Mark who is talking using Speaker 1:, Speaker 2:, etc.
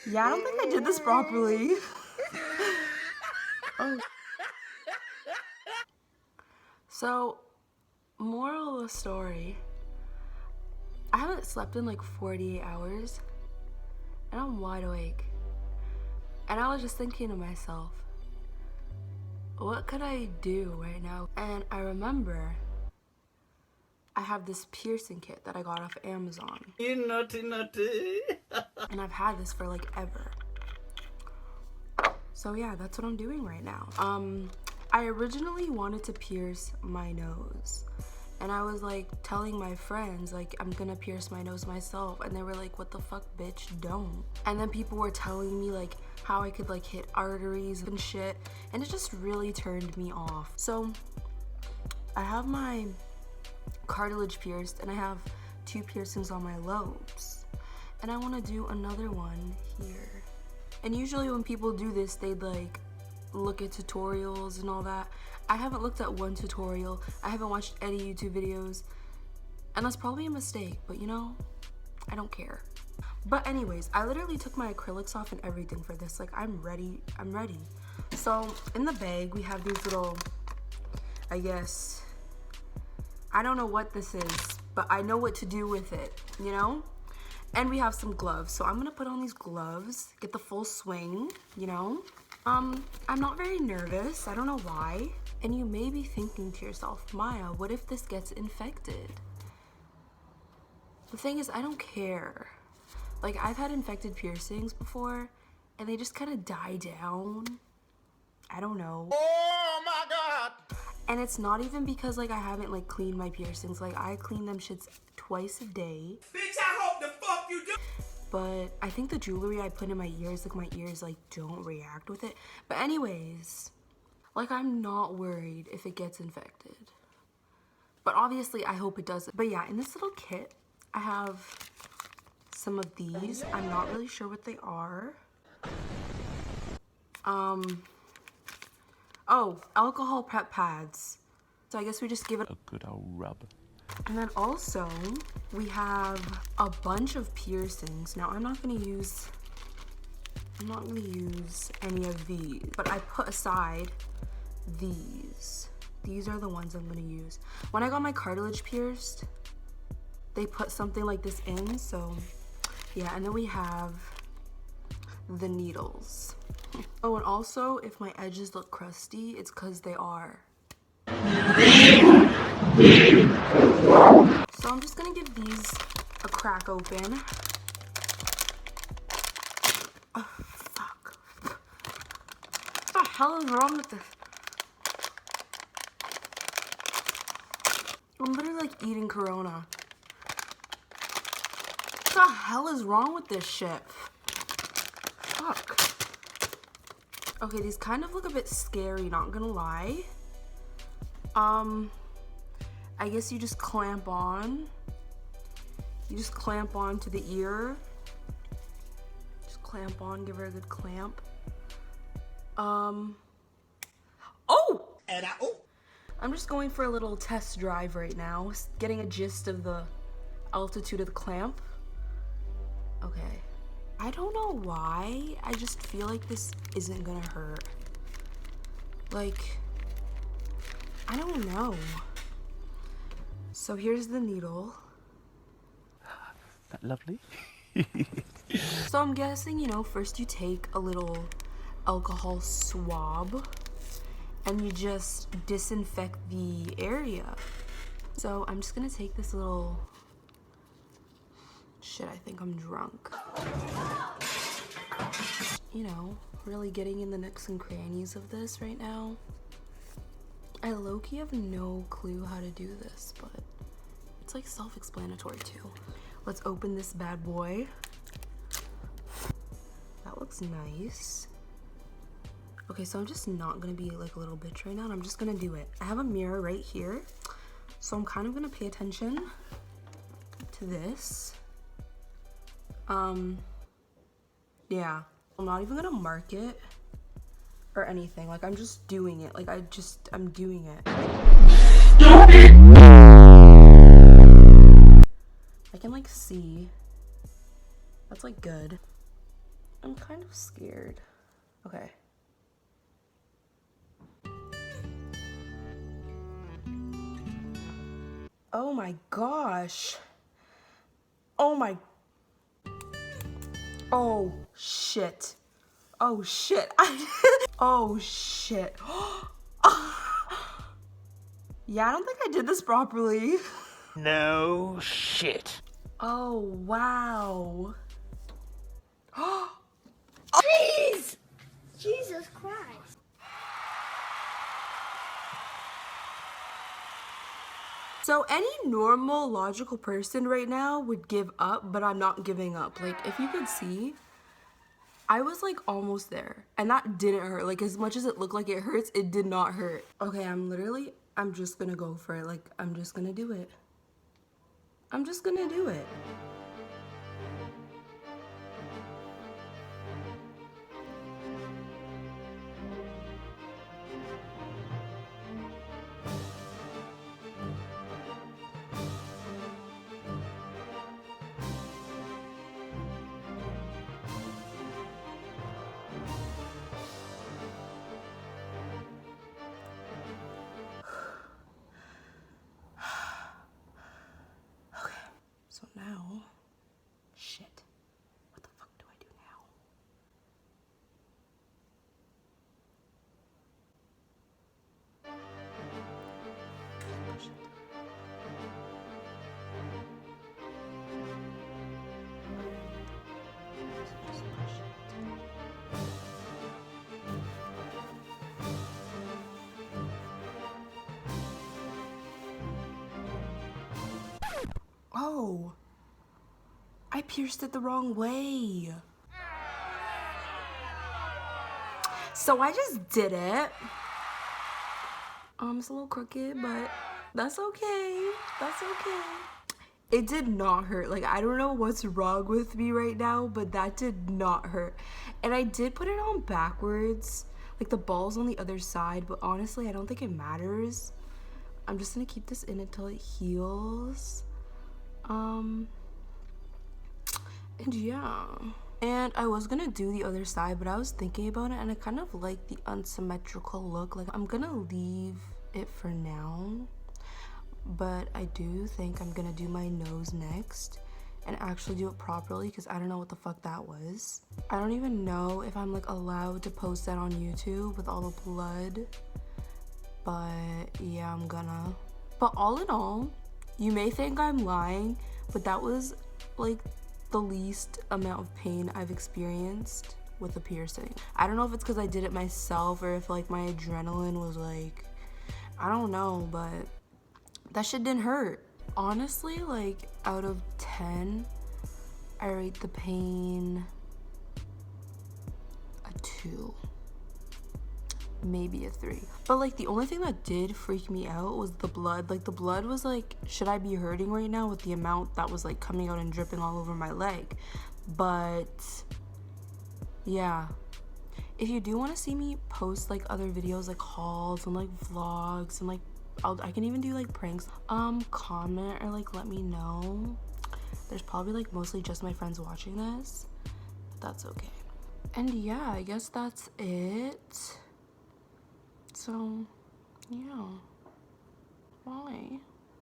Speaker 1: Yeah, I don't think I did this properly. Oh. So, moral of the story, I haven't slept in like 48 hours and I'm wide awake. And I was just thinking to myself, what could I do right now? And I remember I have this piercing kit that I got off Amazon.
Speaker 2: You naughty, naughty.
Speaker 1: And I've had this for like ever. So yeah, that's what I'm doing right now. I originally wanted to pierce my nose. And I was like telling my friends, like, I'm gonna pierce my nose myself. And they were like, what the fuck, bitch, don't. And then people were telling me like how I could like hit arteries and shit. And it just really turned me off. So I have my cartilage pierced and I have 2 piercings on my lobes. And I wanna do another one here. And usually when people do this, they'd like look at tutorials and all that. I haven't looked at one tutorial. I haven't watched any YouTube videos. And that's probably a mistake, but you know, I don't care. But anyways, I literally took my acrylics off and everything for this. Like, I'm ready. So in the bag, we have these little, I guess, I don't know what this is, but I know what to do with it, you know? And we have some gloves. So I'm gonna put on these gloves, get the full swing, you know? I'm not very nervous. I don't know why. And you may be thinking to yourself, Maya, what if this gets infected? The thing is, I don't care. Like, I've had infected piercings before, and they just kind of die down. I don't know.
Speaker 2: Oh my God.
Speaker 1: And it's not even because, like, I haven't, like, cleaned my piercings. Like, I clean them shits twice a day.
Speaker 2: Bitch, I hope the fuck you do.
Speaker 1: But I think the jewelry I put in my ears, like, my ears, like, don't react with it. But anyways, like, I'm not worried if it gets infected. But obviously, I hope it doesn't. But yeah, in this little kit, I have some of these. I'm not really sure what they are. Oh, alcohol prep pads. So I guess we just give it
Speaker 3: A good old rub.
Speaker 1: And then also, we have a bunch of piercings. Now, I'm not gonna use any of these, but I put aside these. These are the ones I'm gonna use. When I got my cartilage pierced, they put something like this in, so yeah, and then we have the needles. Oh, and also, if my edges look crusty, it's because they are. So I'm just gonna give these a crack open. Oh, fuck. What the hell is wrong with this? I'm literally like eating Corona. What the hell is wrong with this shit? Fuck. Okay, these kind of look a bit scary, not gonna lie. I guess you just clamp on. You just clamp on to the ear. Just clamp on, give her a good clamp. Oh!
Speaker 2: And
Speaker 1: I'm just going for a little test drive right now, getting a gist of the altitude of the clamp. Okay. I don't know why, I just feel like this isn't gonna hurt. Like, I don't know. So here's the needle.
Speaker 3: That lovely?
Speaker 1: So I'm guessing, you know, first you take a little alcohol swab and you just disinfect the area. So I'm just gonna take this little, shit, I think I'm drunk. You know, really getting in the nooks and crannies of this right now. I low-key have no clue how to do this, but it's like self-explanatory too. Let's open this bad boy. That looks nice. Okay, so I'm just not gonna be like a little bitch right now, and I'm just gonna do it. I have a mirror right here, so I'm kind of gonna pay attention to this. Yeah, I'm not even gonna mark it or anything. Like, I'm just doing it. Like, I'm doing it. I can like see. That's like good. I'm kind of scared. Okay. Oh my gosh. Oh my. Oh shit. Oh shit. Oh shit. Yeah, I don't think I did this properly.
Speaker 2: No shit.
Speaker 1: Oh wow.
Speaker 3: Jeez! Jesus Christ.
Speaker 1: So any normal logical person right now would give up, but I'm not giving up. Like if you could see, I was like almost there and that didn't hurt. Like as much as it looked like it hurts, it did not hurt. Okay, I'm just gonna go for it. Like I'm just gonna do it. I'm just gonna do it. Okay, so now, shit. What the fuck do I do now? Push it. Just push it. Oh, I pierced it the wrong way. So I just did it. It's a little crooked, but that's okay. That's okay. It did not hurt. Like, I don't know what's wrong with me right now, but that did not hurt. And I did put it on backwards. Like, the ball's on the other side, but honestly, I don't think it matters. I'm just gonna keep this in until it heals. And yeah. And I was gonna do the other side, but I was thinking about it and I kind of like the unsymmetrical look. Like I'm gonna leave it for now, but I do think I'm gonna do my nose next and actually do it properly because I don't know what the fuck that was. I don't even know if I'm like allowed to post that on YouTube with all the blood, but yeah, I'm gonna. But all in all, you may think I'm lying, but that was like the least amount of pain I've experienced with a piercing. I don't know if it's because I did it myself or if like my adrenaline was like, I don't know, but that shit didn't hurt. Honestly, like out of 10, I rate the pain a 2. Maybe a 3. But like the only thing that did freak me out was the blood. Like the blood was like, should I be hurting right now with the amount that was like coming out and dripping all over my leg? But yeah, if you do want to see me post like other videos like hauls and like vlogs and like I can even do like pranks, comment or like let me know. There's probably like mostly just my friends watching this, but that's okay. And yeah, I guess that's it. So, yeah. Bye.